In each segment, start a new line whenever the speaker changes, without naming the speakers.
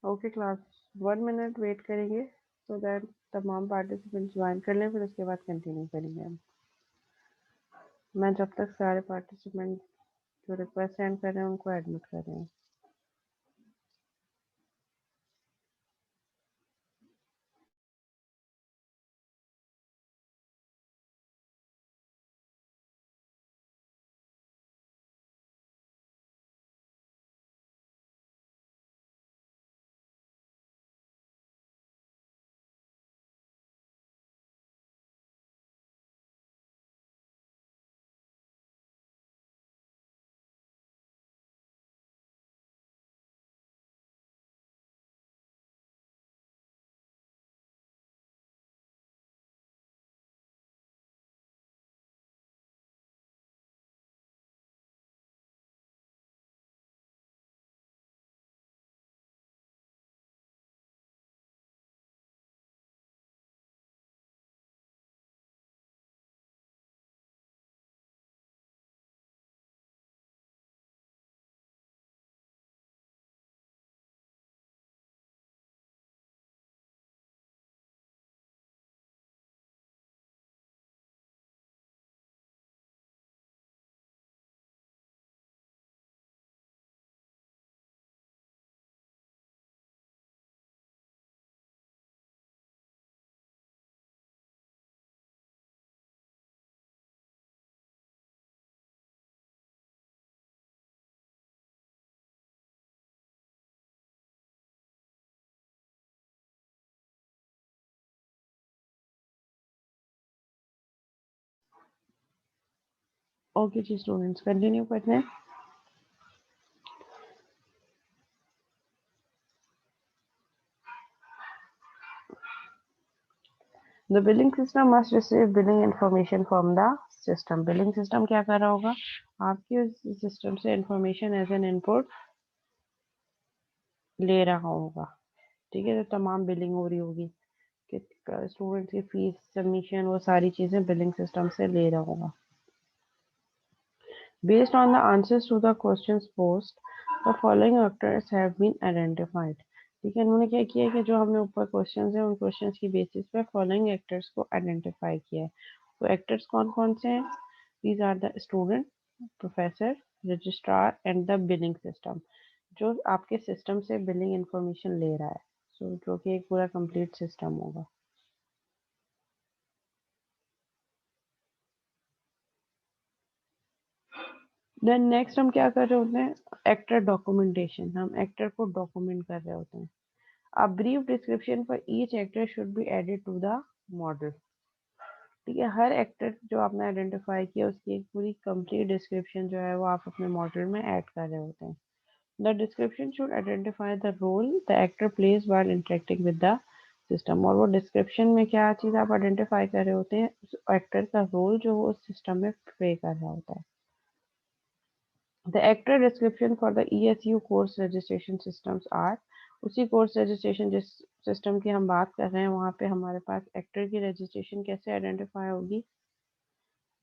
Okay class, 1 minute wait करेंगे so that तमाम participants join कर लें, फिर उसके बाद कंटिन्यू करेंगे हम। मैं जब तक सारे पार्टिसिपेंट जो रिक्वेस्ट सेंड कर रहे हैं उनको एडमिट कर रहे हैं। ओके जी स्टूडेंट्स, कंटिन्यू करते हैं। The billing system must receive billing information from the system. Billing system क्या कर रहा होगा, आपके सिस्टम से इंफॉर्मेशन एज एन इनपुट ले रहा होगा। ठीक है, तो तमाम बिलिंग हो रही होगी कि स्टूडेंट की फीस, सबमिशन, वो सारी चीज़ें बिलिंग सिस्टम से ले रहा होगा। Based on the answers to the questions posed, the following actors have been identified. ठीक है, उन्होंने क्या किया है कि जो हमने ऊपर क्वेश्चंस हैं उन क्वेश्चंस की बेसिस पे फॉलोइंग एक्टर्स को आइडेंटिफाई किया है। तो एक्टर्स कौन कौन से हैं? These are the student, professor, registrar and the billing system, जो आपके सिस्टम से बिलिंग इंफॉर्मेशन ले रहा है। सो जो कि एक पूरा कंप्लीट सिस्टम होगा। देन नेक्स्ट हम क्या कर रहे होते हैं, एक्टर डॉक्यूमेंटेशन। हम एक्टर को डॉक्यूमेंट कर रहे होते हैं। A brief description for each actor should be added to the model। ठीक है, हर एक्टर जो आपने आइडेंटिफाई किया उसकी एक पूरी कंप्लीट डिस्क्रिप्शन जो है वो आप अपने मॉडल में ऐड कर रहे होते हैं। The description should identify the role the actor plays while interacting with the system. और वो डिस्क्रिप्शन में क्या चीज़ आप आइडेंटिफाई कर रहे होते हैं, उस एक्टर का रोल जो वो उस सिस्टम में प्ले कर रहा होता है। The actor description for the ESU course registration systems are. उसी कोर्स रजिस्ट्रेशन जिस सिस्टम की हम बात कर रहे हैं वहाँ पे हमारे पास एक्टर की रजिस्ट्रेशन कैसे आइडेंटिफाई होगी?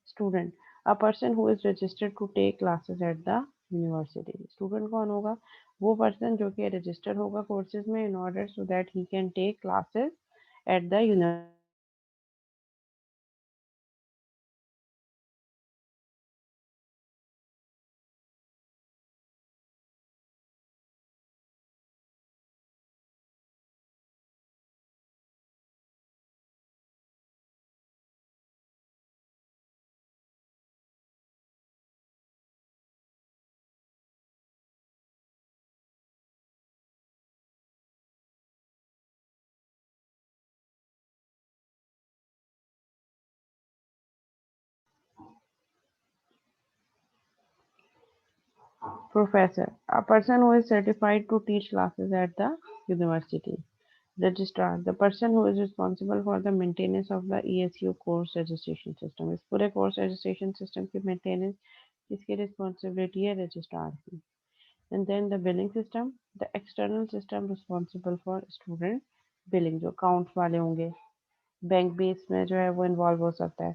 Student, a person who is registered to take classes at the university. Student कौन होगा? वो पर्सन जो कि रजिस्टर होगा कोर्सेज में in order so that he can take classes at the university. Professor, a person who is certified to teach classes at the university. Registrar, the person who is responsible for the maintenance of the ESU course registration system। इस पूरे course registration system की maintenance किसकी responsibility है? registrar की। And then the billing system, the external system responsible for student billing, जो accounts वाले होंगे, bank base में जो है वो इन्वॉल्व हो सकता है।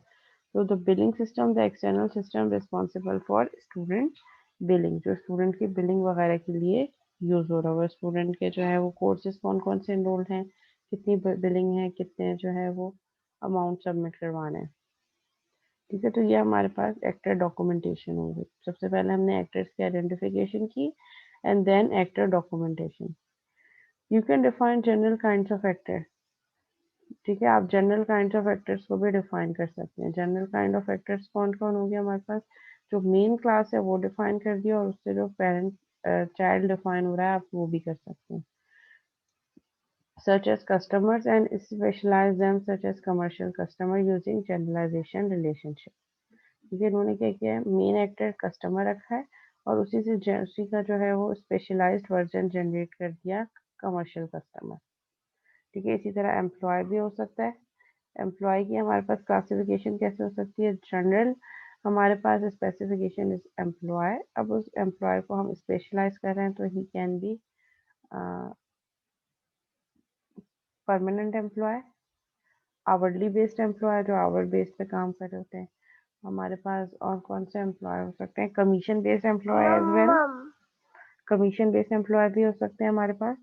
तो the billing system, the external system responsible for student billing, जो स्टूडेंट की बिलिंग वगैरह के लिए यूज हो रहा है, वो स्टूडेंट के जो है वो कोर्सेज कौन कौन से इनरोल्ड हैं, कितनी बिलिंग है, कितने जो है वो अमाउंट सबमिट करवाना है। ठीक है, तो ये हमारे पास एक्टर डॉक्यूमेंटेशन हो गई। सबसे पहले हमने एक्टर्स की आइडेंटिफिकेशन की and then actor documentation. You can define general kinds of actor. ठीक है, आप जनरल काइंड्स ऑफ एक्टर्स को भी डिफाइन कर सकते हैं। जनरल काइंड ऑफ एक्टर्स कौन कौन हो गया हमारे पास, जो मेन क्लास है वो डिफाइन कर दिया, और उससे जो पेरेंट चाइल्ड डिफाइन हो रहा है आप वो भी कर सकते हैं। such as customers and specialize them such as commercial customer using generalization relationship। क्योंकि इन्होंने क्या किया है, मेन एक्टर कस्टमर रखा है और उसी का जो है वो स्पेशलाइज्ड वर्जन जनरेट कर दिया कमर्शियल कस्टमर। ठीक है, इसी तरह एम्प्लॉय भी हो सकता है। एम्प्लॉय की हमारे पास क्लासिफिकेशन कैसे हो सकती है, जनरल हमारे पास स्पेसिफिकेशन इज एम्प्लॉय। अब उस एम्प्लॉय को हम स्पेशलाइज कर रहे हैं तो he can be permanent employee, hourly based employee जो आवर बेस पे काम कर रहे होते हैं। हमारे पास और कौन से एम्प्लॉय हो सकते हैं, commission based employee as well, commission based employee भी हो सकते हैं हमारे पास।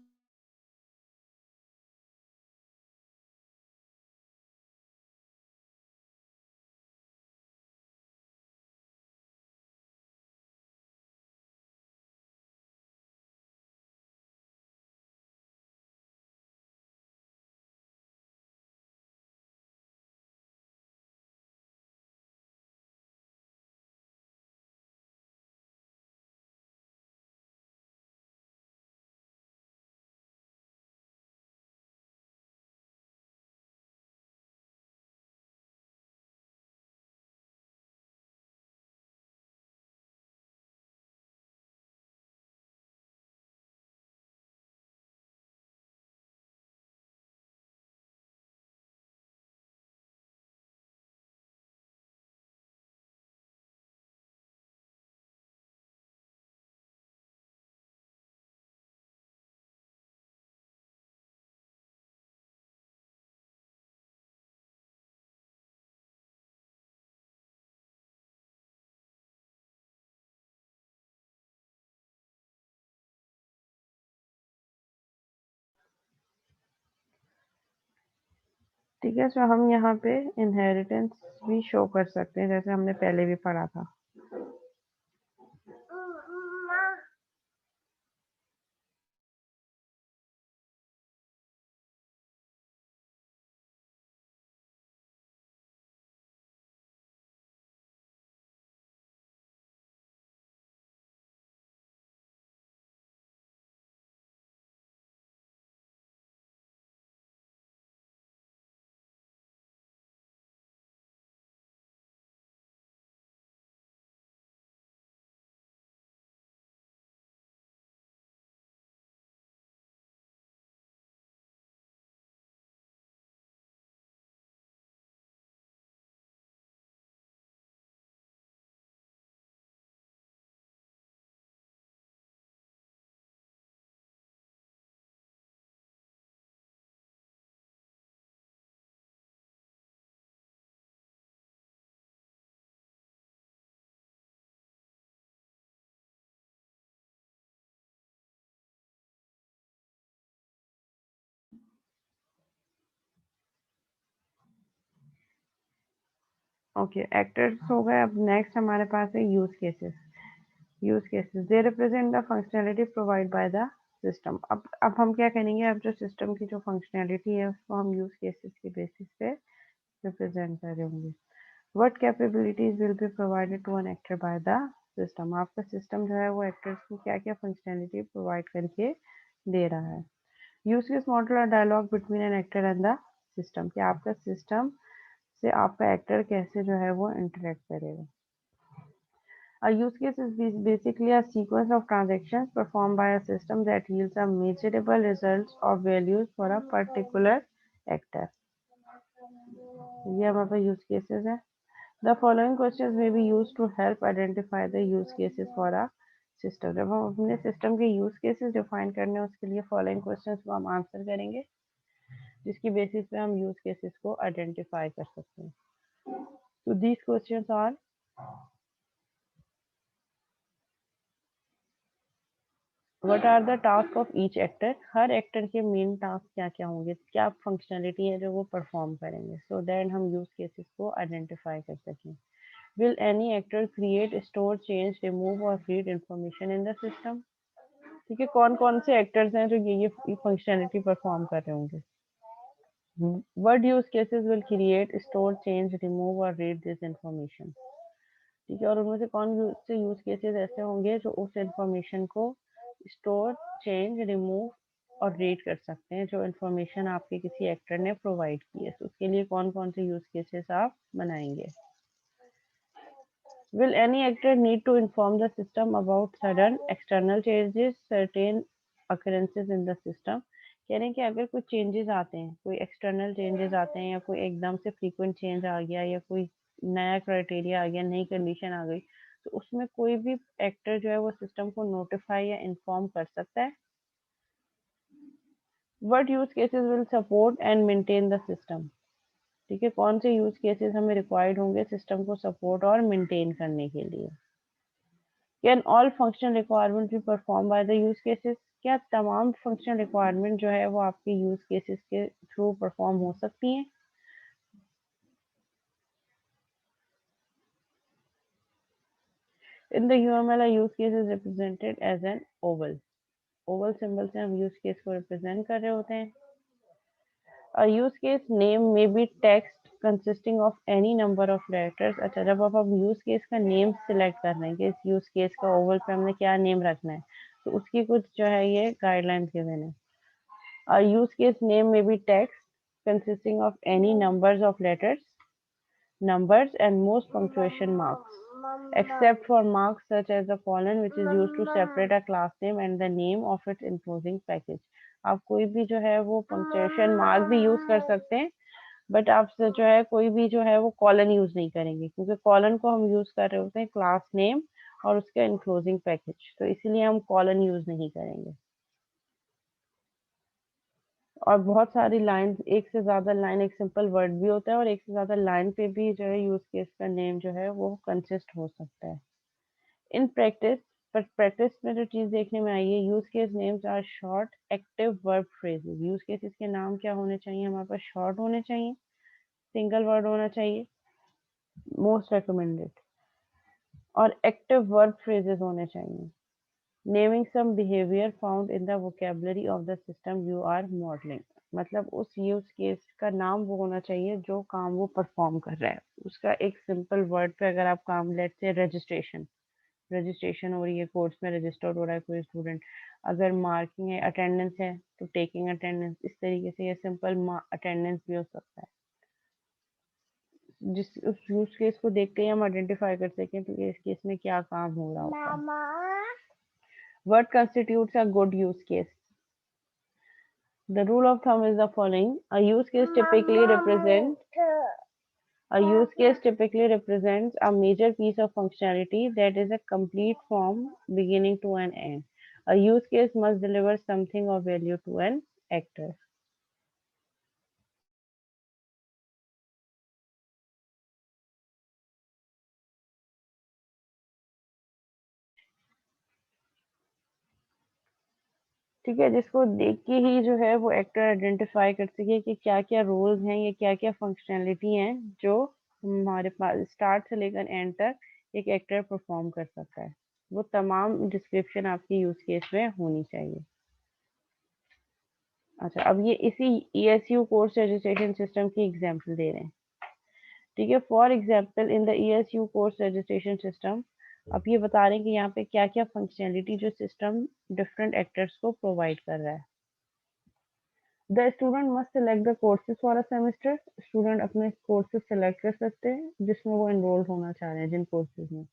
ठीक है, सो हम यहाँ पे इनहेरिटेंस भी शो कर सकते हैं जैसे हमने पहले भी पढ़ा था। ओके, एक्टर्स हो गए। अब नेक्स्ट हमारे पास है use cases. Use cases they represent the functionality provide by the system. अब हम क्या करेंगे, अब जो सिस्टम की जो फंक्शनैलिटी है उसको हम यूज केसेस के बेसिस पे रिप्रेजेंट करेंगे। What capabilities will be provided to an actor by the system. आपका सिस्टम जो है वो एक्टर्स को क्या क्या फंक्शनैलिटी प्रोवाइड करके दे रहा है। यूज केस मॉडल और dialogue between an actor and the system, कि आपका सिस्टम से आपका एक्टर कैसे जो है वो इंटरेक्ट करेगा। A use case is basically a sequence of transactions performed by a system that yields a measurable results or values for a particular actor। ये हमारे पास use cases है। The following questions may be used to help identify the use cases for a system। जब हम अपने system के use cases define करने हैं उसके लिए फॉलोइंग क्वेश्चंस को हम आंसर करेंगे, जिसकी बेसिस पे हम यूज केसेस को आइडेंटिफाई कर सकते हैं। तो these questions are, what are the task of each actor, हर एक्टर के मेन टास्क क्या क्या होंगे, क्या फंक्शनलिटी है जो वो परफॉर्म करेंगे, सो दैट हम यूज केसेस को आइडेंटिफाई कर सकें। Will any actor create, store, change, remove और read information in the system. ठीक है, कौन कौन से एक्टर्स हैं जो ये फंक्शनलिटी परफॉर्म कर रहे होंगे। What use cases will create, store, change, remove और read this information। ठीक है, और उनमें से कौन से यूज केसेस ऐसे होंगे जो उस इंफॉर्मेशन को स्टोर, चेंज, रिमूव और रीड कर सकते हैं, जो इंफॉर्मेशन आपके किसी एक्टर ने प्रोवाइड की है, तो उसके लिए कौन कौन से यूज केसेस आप बनाएंगे। Will any actor need to inform the system about sudden external changes, certain occurrences in the system। कह रहे हैं कि अगर कुछ चेंजेस आते हैं, कोई एक्सटर्नल चेंजेस आते हैं या कोई एकदम से फ्रीक्वेंट चेंज आ गया या कोई नया क्राइटेरिया आ गया, नई कंडीशन आ गई, तो उसमें कोई भी एक्टर जो है वो सिस्टम को नोटिफाई या इन्फॉर्म कर सकता है। What use cases will support and maintain the system। ठीक है, कौन से यूज केसेस हमें रिक्वायर्ड होंगे सिस्टम को सपोर्ट और मेंटेन करने के लिए। Can all functional requirement be perform by the use cases, क्या तमाम फंक्शनल रिक्वायरमेंट जो है वो आपके यूज केसेस के थ्रू परफॉर्म हो सकती हैं। In the UML use case is represented as an oval, oval symbol से हम यूज केस को रिप्रेजेंट कर रहे होते हैं। A use case name may be text consisting of any number of letters। अच्छा, जब आप यूज केस का नेम सिलेक्ट कर रहे हैं कि इस यूज केस का ओवल पे हमने क्या नेम रखना है, तो उसकी कुछ जो है ये गाइडलाइंस गिवन है। A use case name may be text consisting of any numbers of letters, numbers and most punctuation marks, except for marks such as the colon which is used to separate a class name and the name of its enclosing package। आप कोई भी जो है वो punctuation mark भी use कर सकते हैं, बट आप जो है कोई भी जो है वो कॉलन यूज नहीं करेंगे, क्योंकि कॉलन को हम यूज कर रहे होते हैं क्लास नेम और उसका इनक्लोजिंग पैकेज, तो इसीलिए हम कॉलन यूज नहीं करेंगे। और बहुत सारी लाइन, एक से ज्यादा लाइन, एक सिंपल वर्ड भी होता है और एक से ज्यादा लाइन पे भी जो है यूज केस का नेम जो है वो कंसिस्ट हो सकता है। इन प्रैक्टिस, पर प्रैक्टिस में जो चीज देखने में आई है, use case names are short active verb phrases. Use cases के नाम क्या होने चाहिए हमारे पास, शॉर्ट होने चाहिए, सिंगल वर्ड होना चाहिए, मोस्ट रिकमेंडेड, और एक्टिव वर्ब फ्रेजेस होने चाहिए। Naming some behaviour found in the vocabulary of the system you are modelling, मतलब उस यूज केस का नाम वो होना चाहिए जो काम वो परफॉर्म कर रहा है, उसका एक सिंपल वर्ड पे अगर आप काम, लेट से रजिस्ट्रेशन, रजिस्ट्रेशन हो रही है, कोर्स में रजिस्टर्ड हो रहा है कोई स्टूडेंट, अगर मार्किंग है, अटेंडेंस है तो टेकिंग अटेंडेंस, इस तरीके से ये सिंपल अटेंडेंस भी हो सकता है, जिस उस यूज केस को देख के हम आइडेंटिफाई कर सकें तो ये इस केस में क्या काम हो रहा होता है। What constitutes a good use case? The rule of thumb is the following. A use case typically represents a major piece of functionality that is a complete from beginning to an end. A use case must deliver something of value to an actor। ठीक है, जिसको देख के ही जो है वो actor identify कर सके कि क्या क्या रोल्स हैं या क्या क्या फंक्शनैलिटी हैं जो हमारे पास स्टार्ट से लेकर एंड तक एक एक्टर परफॉर्म कर सकता है, वो तमाम डिस्क्रिप्शन आपकी यूज केस में होनी चाहिए। अच्छा, अब ये इसी ESU कोर्स रजिस्ट्रेशन सिस्टम की एग्जांपल दे रहे हैं। ठीक है, for example in the ESU course registration system, अब ये बता रहे हैं कि यहाँ पे क्या क्या फंक्शनैलिटी जो सिस्टम डिफरेंट एक्टर्स को प्रोवाइड कर रहा है। The student must select the courses for a semester, student अपने कोर्सेज सेलेक्ट कर सकते हैं जिसमें वो एनरोल होना चाह रहे हैं, जिन कोर्सेज में।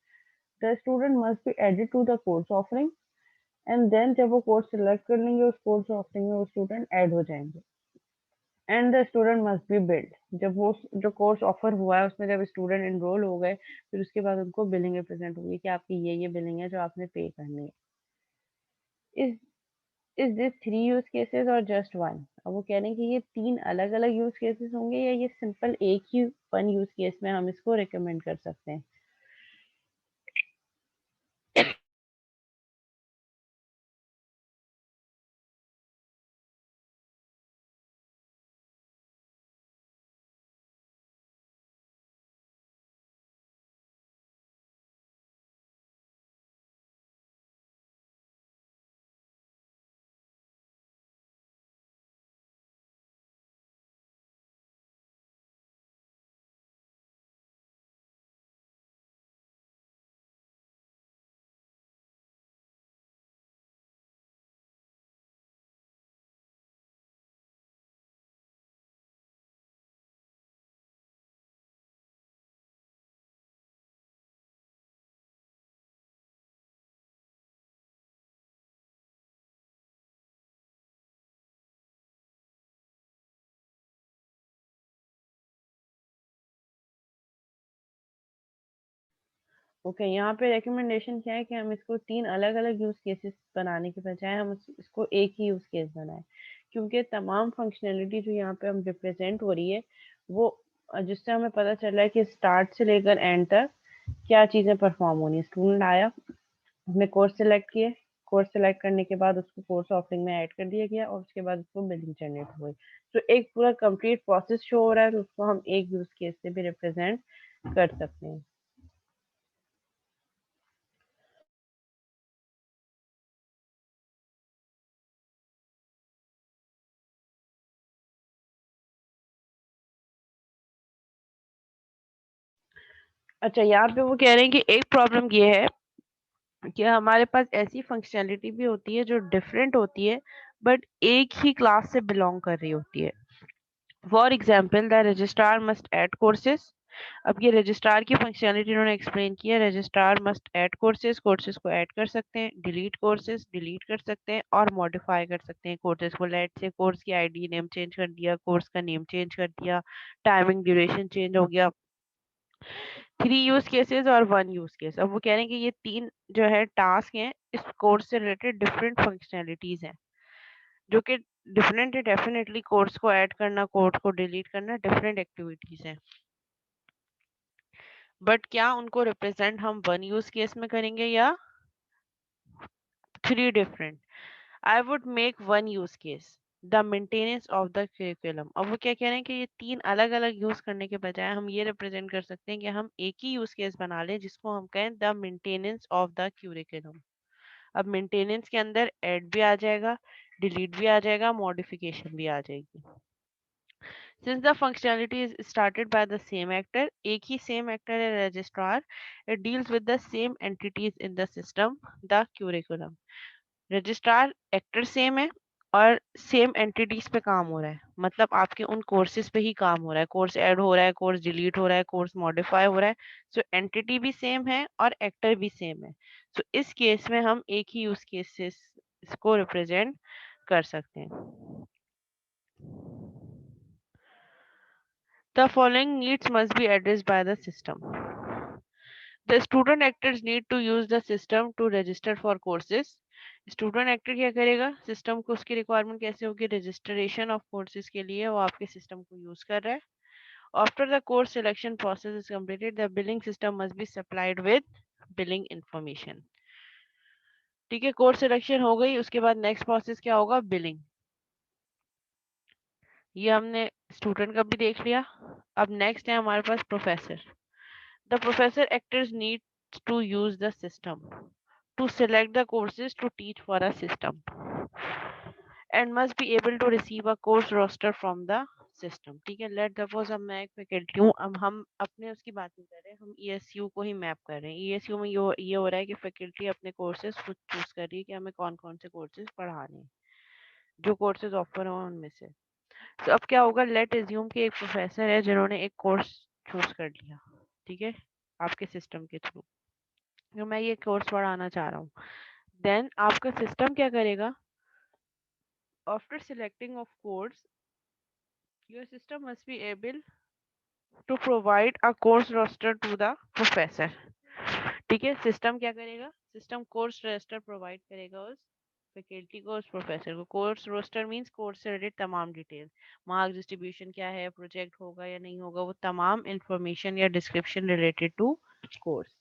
The student must be added to the course offering, and then जब वो कोर्स सेलेक्ट कर लेंगे उस कोर्स ऑफरिंग में वो स्टूडेंट ऐड हो जाएंगे। And the student must be build, जब वो जो कोर्स ऑफर हुआ है उसमें जब स्टूडेंट एनरोल हो गए फिर उसके बाद उनको बिलिंग रिप्रेजेंट होगी कि आपकी ये बिलिंग है जो आपने पे करनी है। Is this three use cases और जस्ट वन, अब वो कह रहे हैं कि ये तीन अलग अलग यूज केसेस होंगे या ये सिंपल एक ही वन यूज केस में हम इसको रिकमेंड कर सकते हैं। ओके, यहाँ पे रिकमेंडेशन क्या है कि हम इसको 3 अलग-अलग यूज़ केसेस बनाने के बजाय हम इसको एक ही यूज़ केस बनाएँ। क्योंकि तमाम फंक्शनैलिटी जो यहाँ पे हम रिप्रेज़ेंट हो रही है, वो जिससे हमें पता चल रहा है कि स्टार्ट से लेकर एंड तक क्या चीज़ें परफ़ॉर्म होनी है। स्टूडेंट आया, हमने कोर्स सेलेक्ट किए, कोर्स सेलेक्ट करने के बाद उसको कोर्स ऑफरिंग में ऐड कर दिया गया और उसके बाद उसको बिलिंग जनरेट हो गई। तो एक पूरा कंप्लीट प्रोसेस शो हो रहा है, तो उसको हम एक यूज़ केस से भी रिप्रेज़ेंट कर सकते हैं। अच्छा, यहाँ पे वो कह रहे हैं कि एक प्रॉब्लम ये है कि हमारे पास ऐसी फंक्शनैलिटी भी होती है जो डिफरेंट होती है, बट एक ही क्लास से बिलॉन्ग कर रही होती है। For example, the registrar must add courses. अब ये रजिस्ट्रार की फंक्शनैलिटी उन्होंने एक्सप्लेन किया। Registrar must add courses, courses को ऐड कर सकते हैं, डिलीट कोर्सेज डिलीट कर सकते हैं और मॉडिफाई कर सकते हैं कोर्सेज को। लेट से कोर्स की आईडी नेम चेंज कर दिया, कोर्स का नेम चेंज कर दिया, टाइमिंग ड्यूरेशन चेंज हो गया। 3 यूज केसेस और 1 यूज केस। अब वो कह रहे हैं कि ये 3 जो है टास्क हैं, इस कोर्स से रिलेटेड डिफरेंट फंक्शनैलिटीज हैं, जो कि डिफरेंट है। डेफिनेटली कोर्स को ऐड करना, कोर्स को डिलीट करना डिफरेंट एक्टिविटीज हैं, बट क्या उनको रिप्रेजेंट हम 1 यूज केस में करेंगे या 3 different? I would make 1 use case, the maintenance of the curriculum. अब वो क्या कह रहे हैं कि ये 3 अलग अलग यूज करने के बजाय हम ये रिप्रेजेंट कर सकते हैं कि हम एक ही यूज केस बना लें जिसको हम कहें the maintenance of the curriculum. अब मेंटेनेंस के अंदर ऐड भी आ जाएगा, डिलीट भी आ जाएगा, मॉडिफिकेशन भी आ जाएगी। Since the functionality is started by the same actor, एक ही same actor है registrar, it deals with the same entities in the system, the curriculum. Registrar actor same है और सेम एंटिटीज पे काम हो रहा है, मतलब आपके उन कोर्सेज पे ही काम हो रहा है। कोर्स ऐड हो रहा है, कोर्स डिलीट हो रहा है, कोर्स मॉडिफाई हो रहा है। सो एंटिटी भी सेम है और एक्टर भी सेम है। सो इस केस में हम एक ही यूज केसेस इसको रिप्रेजेंट कर सकते हैं। The following needs must be addressed by the system. The student actors need to use the system to register for courses. Student actor क्या करेगा? सिस्टम को उसकी रिक्वायरमेंट कैसे होगी? रजिस्ट्रेशन ऑफ कोर्सेज के लिए वो आपके सिस्टम को यूज कर रहा है। After the course selection process is completed, the billing system must be supplied with billing information. ठीक है, कोर्स सिलेक्शन हो गई, उसके बाद नेक्स्ट प्रोसेस क्या होगा? बिलिंग। ये हमने स्टूडेंट का भी देख लिया। अब नेक्स्ट है हमारे पास professor. The professor actors need to use the system to select the courses to teach for a system and must be able to receive a course roster from the system. ठीक है, let suppose अब मैं एक faculty हूँ, अब हम अपने उसकी बात नहीं कर रहे, हम ESU को ही मैप कर रहे हैं। ESU में ये हो रहा है कि फैकल्टी अपने कोर्सेज खुद चूज कर रही है कि हमें कौन कौन से कोर्सेज पढ़ाने हैं, जो कोर्सेज ऑफर हो उनमें से। तो अब क्या होगा? लेट एज्यूम कि एक प्रोफेसर है जिन्होंने एक कोर्स चूज कर लिया, ठीक है, आपके सिस्टम के थ्रू, जो मैं ये कोर्स पढ़ाना चाह रहा हूँ। देन आपका सिस्टम क्या करेगा? After selecting of course, your system must be able to provide a course roster to the professor. ठीक है, सिस्टम क्या करेगा? सिस्टम कोर्स रोस्टर प्रोवाइड करेगा उस फैकल्टी को, उस प्रोफेसर को। कोर्स रोस्टर मींस कोर्स से रिलेटेड तमाम डिटेल, मार्क्स डिस्ट्रीब्यूशन क्या है, प्रोजेक्ट होगा या नहीं होगा, वो तमाम इंफॉर्मेशन या description related to course.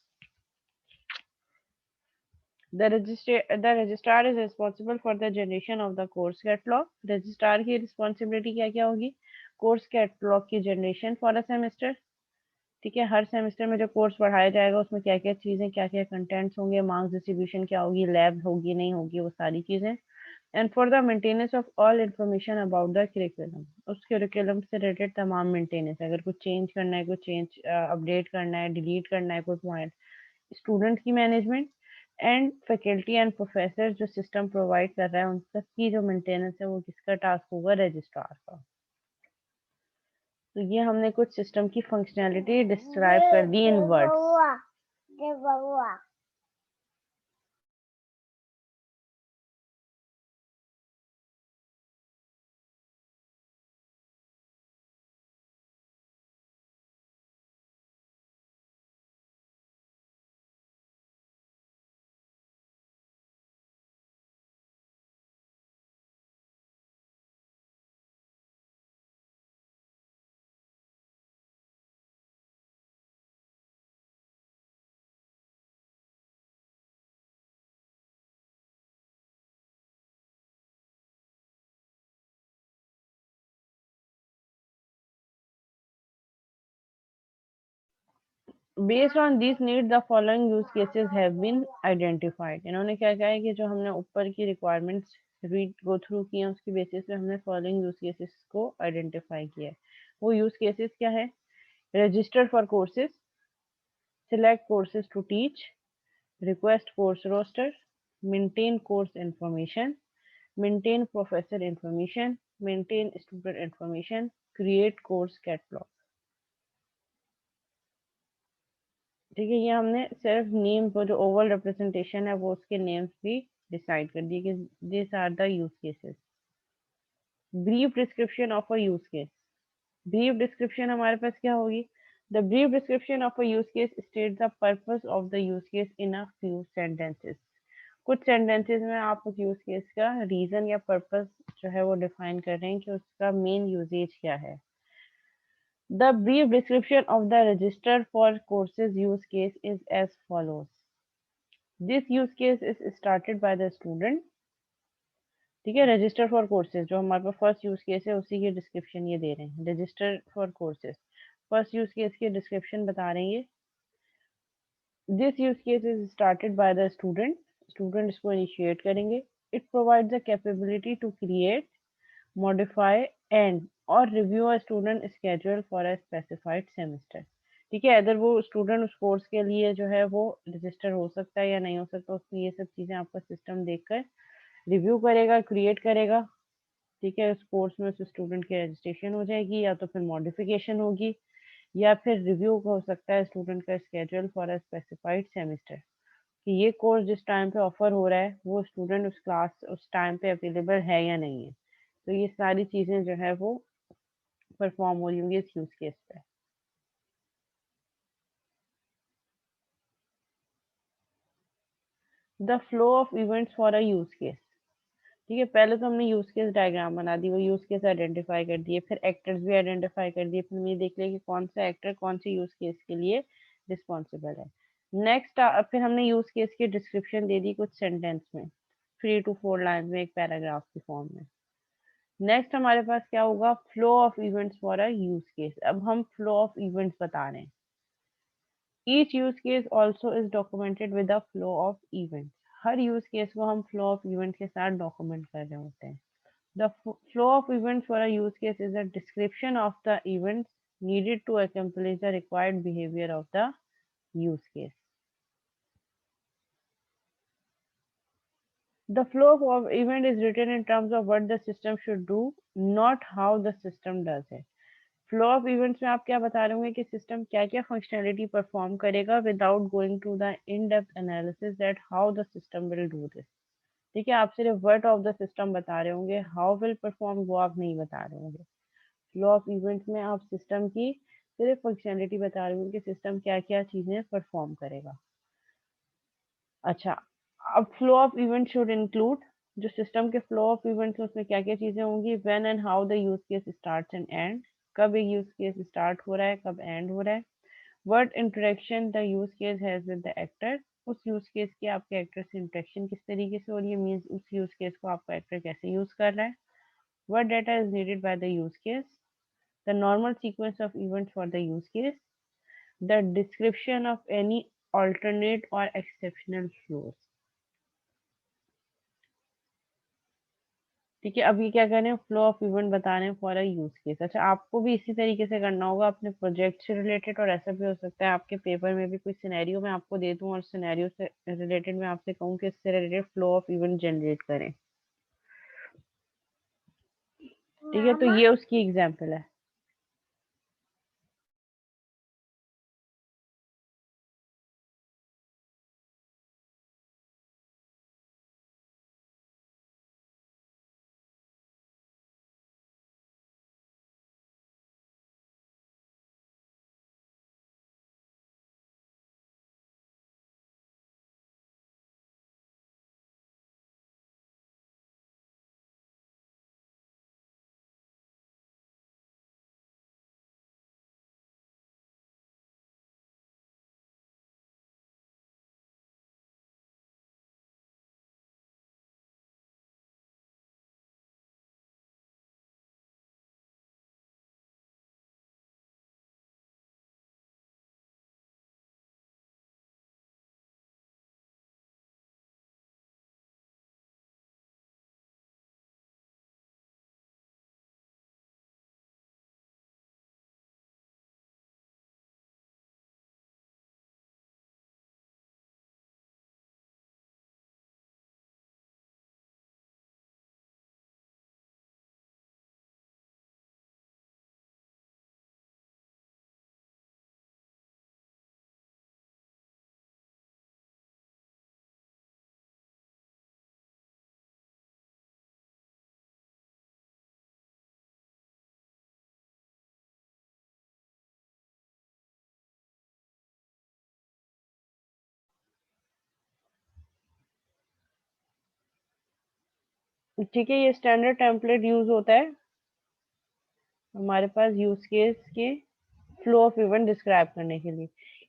The registrar is responsible for the generation of the course catalog. Registrar की रिस्पॉन्सिबिलिटी क्या क्या होगी? कोर्स कैटलॉग की जनरेशन फॉर अ सेमेस्टर। ठीक है, हर सेमेस्टर में जो कोर्स पढ़ाया जाएगा उसमें क्या क्या चीज़ें, क्या क्या कंटेंट्स होंगे, मार्क्स डिस्ट्रीब्यूशन क्या होगी, लैब होगी नहीं होगी, वो सारी चीज़ें। And for the maintenance of all information about the curriculum, उस करिकुलम से रिलेटेड तमाम मेंटेनेंस, अगर कुछ चेंज करना है, कुछ चेंज अपडेट करना है, डिलीट करना है कोई पॉइंट, स्टूडेंट की management and faculty and professor जो सिस्टम प्रोवाइड कर रहा है उन तक की जो मेंटेनेंस है वो किसका टास्क होगा? रजिस्ट्रार का। तो ये हमने कुछ सिस्टम की फंक्शनैलिटी डिस्क्राइब कर दी in words. Based on this need the following use cases have been identified. इन्होंने क्या कहा है कि जो हमने ऊपर की रिक्वायरमेंट्स रीड गो थ्रू किए हैं उसकी बेसिस पे हमने फॉलोइंग यूज केसेस को आइडेंटिफाई किया है। वो यूज केसेस क्या है? Register for courses, select courses to teach, request course roster, maintain course information, maintain professor information, maintain student information, create course catalog। ठीक है, ये हमने सिर्फ नेम को जो ओवल रिप्रेजेंटेशन है वो उसके नेम्स भी डिसाइड कर दिए कि this are the use cases. Brief description of a use case. Brief description हमारे पास क्या होगी? The brief description of a use case state the purpose of the use case in a few sentences. कुछ sentences में आप उस use case का reason या पर्पस जो है वो डिफाइन कर रहे हैं कि उसका मेन यूजेज क्या है। The brief description of the register for courses use case is as follows. This use case is started by the student. ठीक है, रजिस्टर फॉर कोर्सेज जो हमारे पास फर्स्ट यूज केस है उसी की डिस्क्रिप्शन ये दे रहे हैं। Register for courses first use case की डिस्क्रिप्शन बता रहे हैं ये। This use case is started by the student, student इसको इनिशिएट करेंगे। It provide the capability to create, modify and और review a student schedule for a specified semester. ठीक है, अगर वो स्टूडेंट उस कोर्स के लिए जो है वो रजिस्टर हो सकता है या नहीं हो सकता, उसकी ये सब चीज़ें आपका सिस्टम देखकर रिव्यू करेगा, क्रिएट करेगा। ठीक है, उस कोर्स में उस स्टूडेंट की रजिस्ट्रेशन हो जाएगी या तो फिर मॉडिफिकेशन होगी या फिर रिव्यू हो सकता है स्टूडेंट का schedule for a specified semester कि ये कोर्स जिस टाइम पे ऑफर हो रहा है वो स्टूडेंट उस क्लास उस टाइम पे अवेलेबल है या नहीं है। तो ये सारी चीज़ें जो है वो परफॉर्म हो रही होंगी इस यूज केस पे। The flow of events for a use case. ठीक है, पहले तो हमने यूज केस डायग्राम बना दी, वो यूज केस आइडेंटिफाई कर दिए, फिर एक्टर्स भी आइडेंटिफाई कर दिए, फिर हम ये देख लिया कि कौन सा एक्टर कौन से यूज केस के लिए रिस्पॉन्सिबल है। नेक्स्ट फिर हमने यूज केस की डिस्क्रिप्शन दे दी कुछ सेंटेंस में, 3 to 4 लाइन में, एक पैराग्राफ की फॉर्म में। नेक्स्ट हमारे पास क्या होगा? Flow of events for a use case. अब हम फ्लो ऑफ इवेंट्स बता रहे हैं। Each use case also is documented with the flow of events. Her use case को हम फ्लो ऑफ इवेंट के साथ डॉक्यूमेंट कर रहे होते हैं। The flow of events for a use case is a description of the events needed to accomplish the required behavior of the use case. The flow of event is written in terms of what the system should do, not how the system does it. Flow of events में आप क्या बता रहे होंगे कि system क्या क्या functionality perform करेगा without going to the in depth analysis that how the system will do this. ठीक है, आप सिर्फ वर्ड ऑफ द सिस्टम बता रहे होंगे, हाउ विल परफॉर्म वो आप नहीं बता रहे होंगे। फ्लो ऑफ इवेंट्स में आप सिस्टम की सिर्फ फंक्शनैलिटी बता रहे हो कि सिस्टम क्या क्या चीजें परफॉर्म करेगा। अच्छा, अब flow of event should include, जो सिस्टम के फ्लो ऑफ इवेंट्स उसमें क्या क्या चीजें होंगी? When and how the use case starts and and, कब एक यूज केस स्टार्ट हो रहा है कब एंड हो रहा है। What interaction the use case has with the actor, उस यूज केस की आपके एक्टर से इंटरेक्शन किस तरीके से हो रही है, मीन्स उस यूज केस को आपका एक्टर कैसे यूज कर रहा है। What data is needed bye the use case, the normal sequence of events for the use case, the description of any alternate or exceptional flows। ठीक है, अब ये क्या कर रहे हैं? फ्लो ऑफ इवेंट बता रहे हैं फॉर अ यूज केस। अच्छा, आपको भी इसी तरीके से करना होगा अपने प्रोजेक्ट से रिलेटेड, और ऐसा भी हो सकता है आपके पेपर में भी कोई सिनेरियो मैं आपको दे दूं और सिनेरियो से रिलेटेड मैं आपसे कहूँ कि इससे related flow of event generate करें। ठीक है, तो ये उसकी एग्जाम्पल है। ठीक है, ये स्टैंडर्ड टेम्पलेट यूज होता है हमारे पास यूज केस के फ्लो ऑफ इवेंट डिस्क्राइब करने के लिए।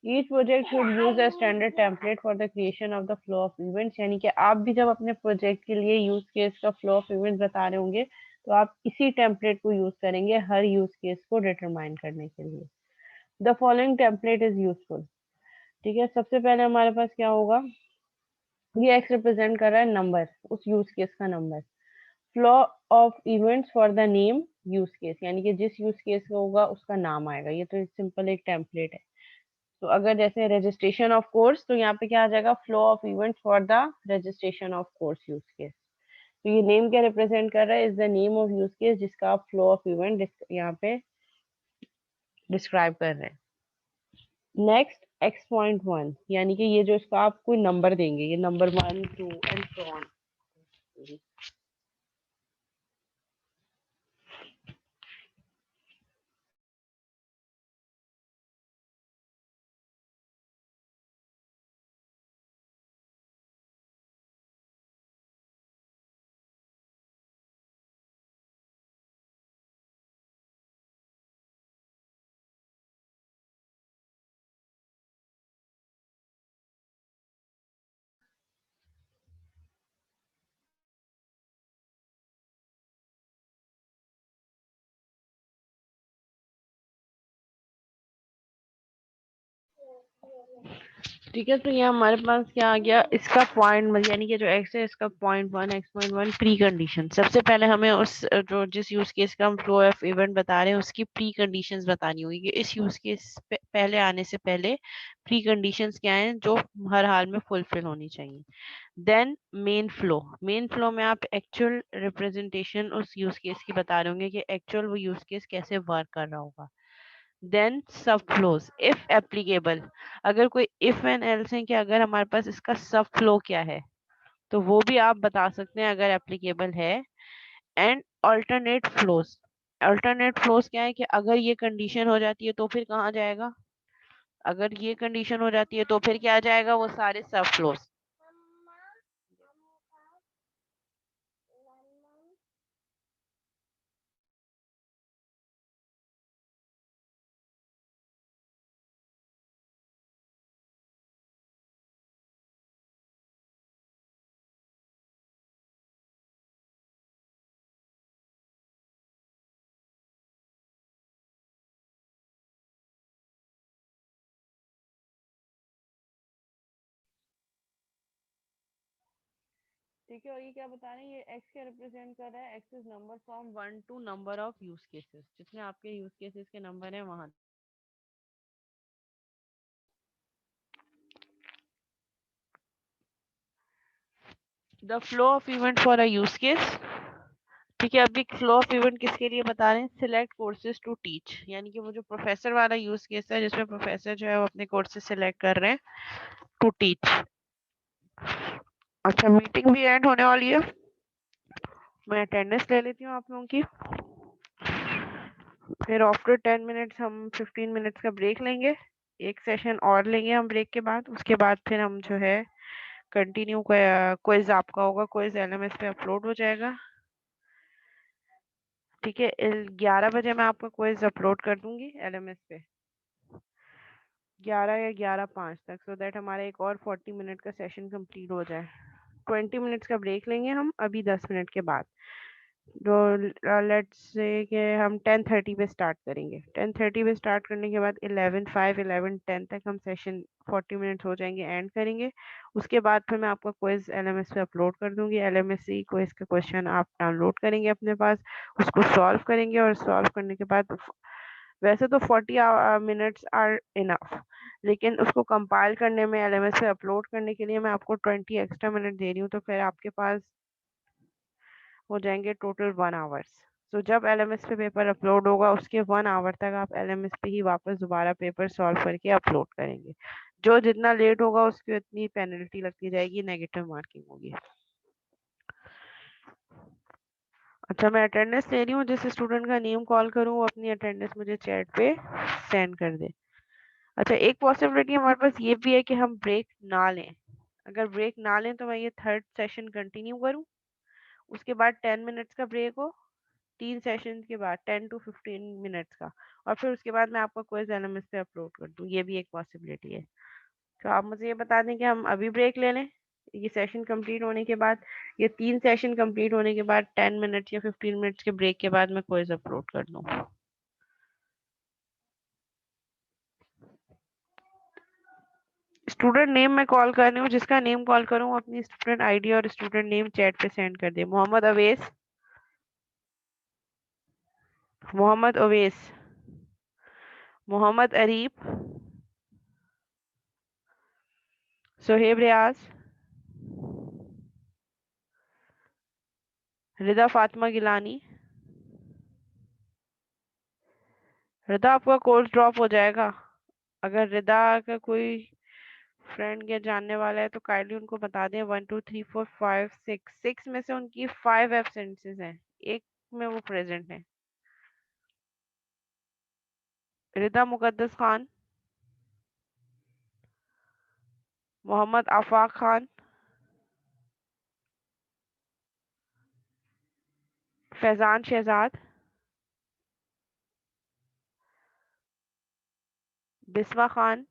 Each project should use a standard template for the creation of the flow of events, यानी कि आप भी जब अपने प्रोजेक्ट के लिए यूज केस का फ्लो ऑफ इवेंट बता रहे होंगे तो आप इसी टेम्पलेट को यूज करेंगे हर यूज केस को डिटरमाइन करने के लिए। The following template is useful. ठीक है, सबसे पहले हमारे पास क्या होगा, ये एक्स रिप्रेजेंट कर रहा है नंबर, उस यूज केस का number. Flow of events for the name use case, यानी कि जिस यूज केस का होगा उसका नाम आएगा। ये तो सिंपल एक टेम्पलेट है। तो अगर जैसे रजिस्ट्रेशन ऑफ कोर्स, तो यहाँ पे क्या आ जाएगा, flow of events for the registration of course use case. तो ये नेम क्या रिप्रेजेंट कर रहा है, is the name of use case जिसका आप फ्लो ऑफ इवेंट यहाँ पे डिस्क्राइब कर रहे हैं। नेक्स्ट x.1, यानी कि ये जो इसका आप कोई नंबर देंगे, ये नंबर 1 2 एंड सो ऑन। ठीक है, तो ये हमारे पास क्या आ गया, इसका पॉइंट यानी कि जो एक्स है इसका .1 x.1 प्री कंडीशन। सबसे पहले हमें उस जो जिस यूज केस का हम फ्लो ऑफ इवेंट बता रहे हैं उसकी प्री कंडीशंस बतानी होगी कि इस यूज केस पहले आने से पहले प्री कंडीशंस क्या हैं जो हर हाल में फुलफिल होनी चाहिए। देन मेन फ्लो में आप एक्चुअल रिप्रेजेंटेशन उस यूज केस की बता रहे होंगे कि एक्चुअल वो यूज केस कैसे वर्क कर रहा होगा। देन सब फ्लोज इफ एप्लीकेबल, अगर कोई इफ एंड एल्स है कि अगर हमारे पास इसका सब फ्लो क्या है तो वो भी आप बता सकते हैं अगर एप्लीकेबल है। एंड अल्टरनेट फ्लोज क्या है कि अगर ये कंडीशन हो जाती है तो फिर कहाँ जाएगा, अगर ये कंडीशन हो जाती है तो फिर क्या जाएगा, वो सारे सब फ्लोज। ठीक है, और ये क्या बता रहे हैं, ये एक्स क्या रिप्रेजेंट कर रहा है, X is number from 1 to number of use cases, जितने आपके यूज केसेस के नंबर है वहां। The flow of event for a use case. ठीक है, अभी फ्लो ऑफ इवेंट किसके लिए बता रहे हैं, सिलेक्ट कोर्सेज टू टीच, यानी कि वो जो प्रोफेसर वाला यूज केस है जिसमें प्रोफेसर जो है वो अपने कोर्सेज सिलेक्ट कर रहे हैं टू टीच। अच्छा, मीटिंग भी एंड होने वाली है, मैं अटेंडेंस ले लेती हूँ आप लोगों की। फिर आफ्टर 10 मिनट्स हम 15 मिनट्स का ब्रेक लेंगे, एक सेशन और लेंगे हम ब्रेक के बाद। उसके बाद फिर हम जो है कंटिन्यू क्विज आपका होगा, क्विज एलएमएस पे अपलोड हो जाएगा। ठीक है, 11 बजे मैं आपका क्विज अपलोड कर दूंगी एलएमएस पे, 11 या 11:05 तक, सो दैट हमारा एक और 40 मिनट का सेशन कंप्लीट हो जाए। 20 मिनट्स का ब्रेक लेंगे हम अभी 10 मिनट के बाद। जो लेट्स से कि हम 10:30 पे स्टार्ट करेंगे, 10:30 पे स्टार्ट करने के बाद 11:05 11:10 तक हम सेशन 40 मिनट्स हो जाएंगे, एंड करेंगे। उसके बाद फिर मैं आपका क्विज एलएमएस पे अपलोड कर दूंगी। एलएमएस से क्विज का क्वेश्चन आप डाउनलोड करेंगे अपने पास, उसको सॉल्व करेंगे, और सॉल्व करने के बाद वैसे तो 40 मिनट्स आर इनफ, लेकिन उसको कंपाइल करने में एलएमएस पे अपलोड करने के लिए मैं आपको 20 एक्स्ट्रा मिनट दे रही हूँ, तो फिर आपके पास हो जाएंगे टोटल 1 आवर्स। तो जब एलएमएस पे पेपर अपलोड होगा उसके 1 आवर तक आप एलएमएस पे ही वापस दोबारा पेपर सॉल्व करके अपलोड करेंगे। जो जितना लेट होगा उसकी उतनी पेनल्टी लगती जाएगी, नेगेटिव मार्किंग होगी। अच्छा, मैं अटेंडेंस ले रही हूँ, जिस स्टूडेंट का नेम कॉल करूँ वो अपनी अटेंडेंस मुझे चैट पे सेंड कर दे। अच्छा, एक पॉसिबिलिटी हमारे पास ये भी है कि हम ब्रेक ना लें। अगर ब्रेक ना लें तो मैं ये थर्ड सेशन कंटिन्यू करूँ, उसके बाद 10 मिनट्स का ब्रेक हो, 3 सेशन के बाद 10 to 15 मिनट्स का, और फिर उसके बाद मैं आपका क्विज एलएमएस पे अपलोड कर दूँ, ये भी एक पॉसिबिलिटी है। तो आप मुझे ये बता दें कि हम अभी ब्रेक ले लें ये सेशन कंप्लीट होने के बाद, ये 3 सेशन कंप्लीट होने के बाद 10 मिनट या 15 मिनट्स के ब्रेक के बाद मैं क्विज अपलोड कर दूँ। स्टूडेंट नेम मैं कॉल कर रही हूँ, जिसका नेम कॉल करूँ अपनी स्टूडेंट आईडी और स्टूडेंट नेम चैट पे सेंड कर दे। मोहम्मद अवेस, मोहम्मद अवेस, मोहम्मद अरीब, सोहेब रियाज, रिदा फातिमा गिलानी। रिदा आपका कोर्स ड्रॉप हो जाएगा। अगर रिदा का कोई फ्रेंड या जानने वाला है तो काइंडली उनको बता दें। 1 2 3 4 5 6 में से उनकी 5 एब्सेंसेस हैं, एक में वो प्रेजेंट है। रिदा मुकद्दस खान, मोहम्मद आफाक खान, फैजान शहजाद, बिस्मा खान,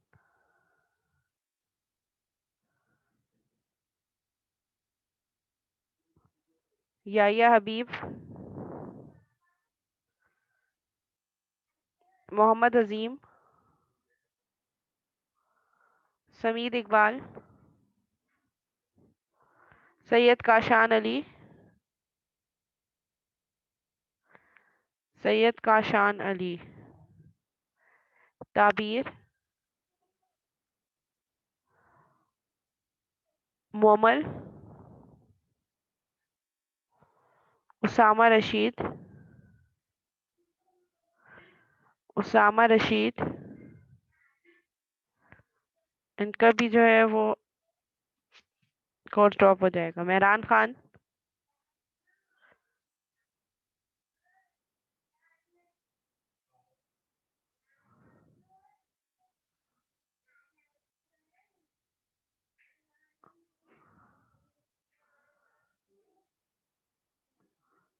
याया हबीब, मोहम्मद अजीम, समीद इकबाल, सैयद काशान अली, सैयद काशान अली, ताबीर, मोमल, उसामा रशीद, उसामा रशीद, इनका भी जो है वो कोर्स ड्रॉप हो जाएगा। मेहरान खान,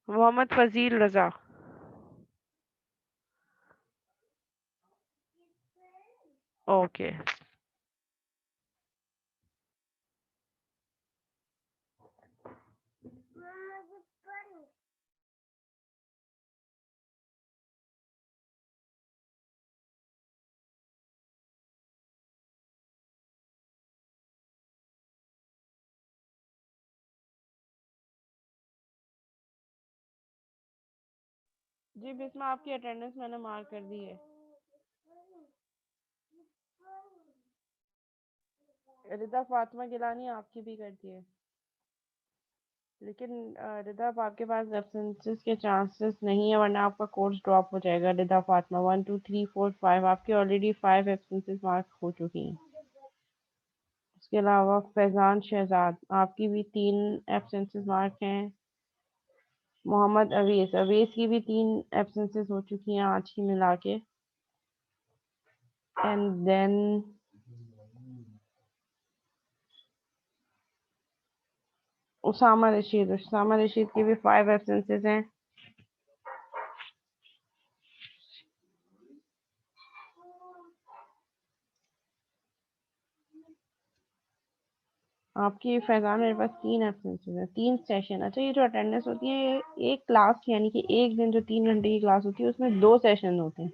मोहम्मद फजील रजा। ओके जी बिस्मा, आपकी अटेंडेंस मैंने मार्क कर दी है। रिदा फातिमा गिलानी आपकी भी कर दी है, लेकिन रिदा अब आपके पास एब्सेंसेस के चांसेस नहीं है, वरना आपका कोर्स ड्रॉप हो जाएगा। रिदा फातिमा 1 2 3 4 5 आपकी ऑलरेडी 5 एब्सेंसेस मार्क हो चुकी हैं। उसके अलावा फैजान शहजाद, आपकी भी 3 एब्सेंसेस मार्क हैं। मोहम्मद अवेस, अवेस की भी 3 एब्सेंसेस हो चुकी हैं आज की मिला के। एंड देन उसामा रशीद की भी 5 एब्सेंसेस हैं। आपकी फैजान मेरे पास 3 एब्सेंसेस है, 3 सेशन। अच्छा, ये जो अटेंडेंस होती है ये एक क्लास की, यानी कि एक दिन जो 3 घंटे की क्लास होती है उसमें 2 सेशन होते हैं,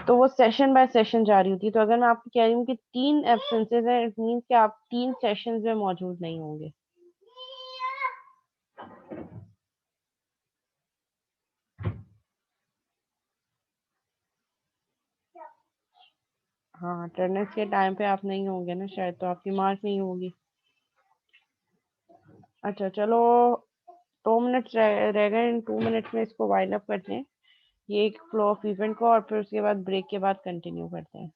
तो वो सेशन बाय सेशन जारी होती है। तो अगर मैं आपको कह रही हूँ कि 3 एब्सेंसेस है, इट मीन्स कि आप 3 सेशंस में मौजूद नहीं होंगे। हाँ, अटेंडेंस के टाइम पे आप नहीं होंगे ना शायद, तो आपकी मार्क नहीं होगी। अच्छा चलो, 2 मिनट रह गए, इन 2 मिनट्स में इसको वाइंड अप करते हैं, ये एक फ्लो ऑफ इवेंट को, और फिर उसके बाद ब्रेक के बाद कंटिन्यू करते हैं।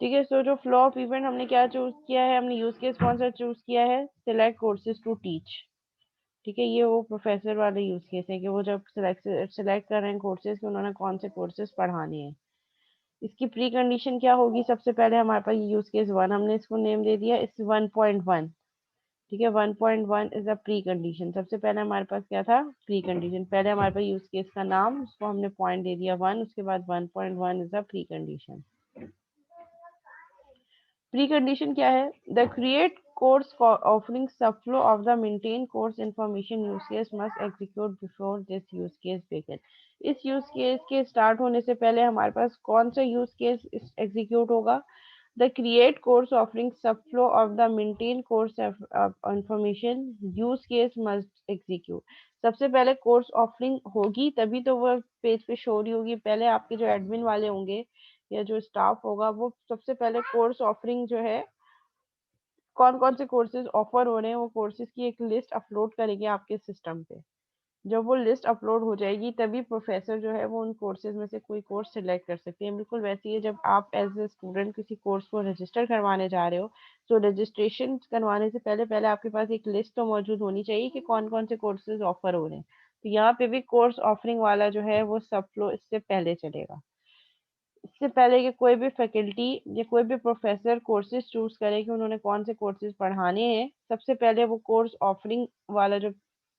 ठीक है, सो जो फ्लो ऑफ इवेंट हमने क्या चूज किया है, हमने यूज केस कौन सा चूज किया है, सिलेक्ट कोर्सेज टू टीच। ठीक है, ये वो प्रोफेसर वाले यूज केस है कि वो जब सिलेक्ट कर रहे हैं कोर्सेज कि उन्होंने कौन से कोर्सेज पढ़ाने हैं। इसकी प्री कंडीशन क्या होगी, सबसे पहले हमारे पास यूज केस 1, हमने इसको नेम दे दिया इस 1.1। ठीक है। 1.1 इज अ प्री कंडीशन। सबसे पहले हमारे पास क्या था, प्री कंडीशन। पहले हमारे पास यूज केस का नाम, उसको हमने पॉइंट दे दिया 1, उसके बाद 1.1 is a pre condition. Pre condition क्या है, the create course offering subflow of the maintain course information use case must execute before this use case begin. इस यूज केस के स्टार्ट होने से पहले हमारे पास कौन सा यूज केस एग्जीक्यूट होगा, the create course offering subflow of the maintain course of information use case must execute। सबसे पहले कोर्स ऑफरिंग होगी तभी तो वो पेज पे शो रही होगी। पहले आपके जो एडमिन वाले होंगे या जो स्टाफ होगा वो सबसे पहले कोर्स ऑफरिंग जो है, कौन कौन से कोर्सेज ऑफर हो रहे हैं, वो कोर्सेज की एक लिस्ट अपलोड करेंगे आपके सिस्टम पे। जब वो लिस्ट अपलोड हो जाएगी तभी प्रोफेसर जो है वो उन कोर्सेज में से कोई कोर्स सिलेक्ट कर सकते हैं। बिल्कुल वैसे ही जब आप एज ए स्टूडेंट किसी कोर्स को रजिस्टर करवाने जा रहे हो, तो रजिस्ट्रेशन करवाने से पहले पहले आपके पास एक लिस्ट तो मौजूद होनी चाहिए कि कौन कौन से कोर्सेज ऑफर हो रहे हैं। तो यहाँ पे भी कोर्स ऑफरिंग वाला जो है वो सब फ्लो इससे पहले चलेगा। इससे पहले कि कोई भी फैकल्टी या कोई भी प्रोफेसर कोर्सेज चूज करे कि उन्होंने कौन से कोर्सेज पढ़ाने हैं, सबसे पहले वो कोर्स ऑफरिंग वाला जो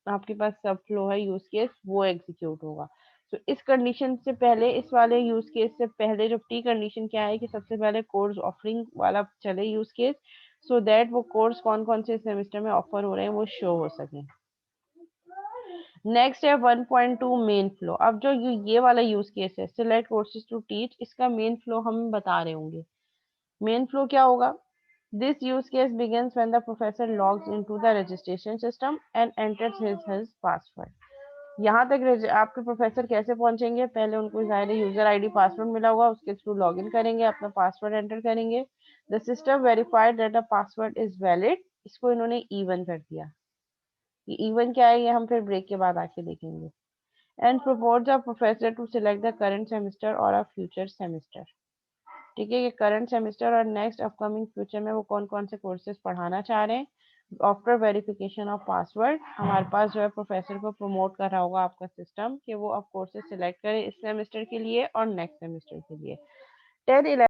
आपके पास सब फ्लो है यूज केस वो एग्जीक्यूट होगा। तो इस कंडीशन से पहले, इस वाले यूज केस से पहले जो प्री कंडीशन क्या है कि सबसे पहले कोर्स ऑफरिंग वाला चले यूज केस, सो दैट वो कोर्स कौन कौन से सेमेस्टर में ऑफर हो रहे हैं वो शो हो सके। नेक्स्ट है 1.2 मेन फ्लो। अब जो ये वाला यूज केस है सिलेक्ट कोर्सेज टू टीच, इसका मेन फ्लो हम बता रहे होंगे। मेन फ्लो क्या होगा, this use case begins when the professor logs into the registration system and enters his password. यहाँ तक आपके प्रोफेसर कैसे पहुंचेंगे, पहले उनको जाहिर यूजर आईडी पासवर्ड मिला होगा, उसके थ्रू लॉगिन करेंगे, अपना पासवर्ड एंटर करेंगे। The system verified that the password is valid. इसको इन्होंने E1 कर दिया। ये E1 क्या है ये हम फिर ब्रेक के बाद आके देखेंगे। And propose the professor to select the current semester और अ फ्यूचर सेमेस्टर। ठीक है, ये करंट सेमेस्टर और नेक्स्ट अपकमिंग फ्यूचर में वो कौन कौन से कोर्सेज पढ़ाना चाह रहे हैं। आफ्टर वेरिफिकेशन ऑफ पासवर्ड हमारे पास जो है प्रोफेसर को प्रमोट कर रहा होगा आपका सिस्टम कि वो अब कोर्सेज सिलेक्ट करे इस सेमेस्टर के लिए और नेक्स्ट सेमेस्टर के लिए। 10, 11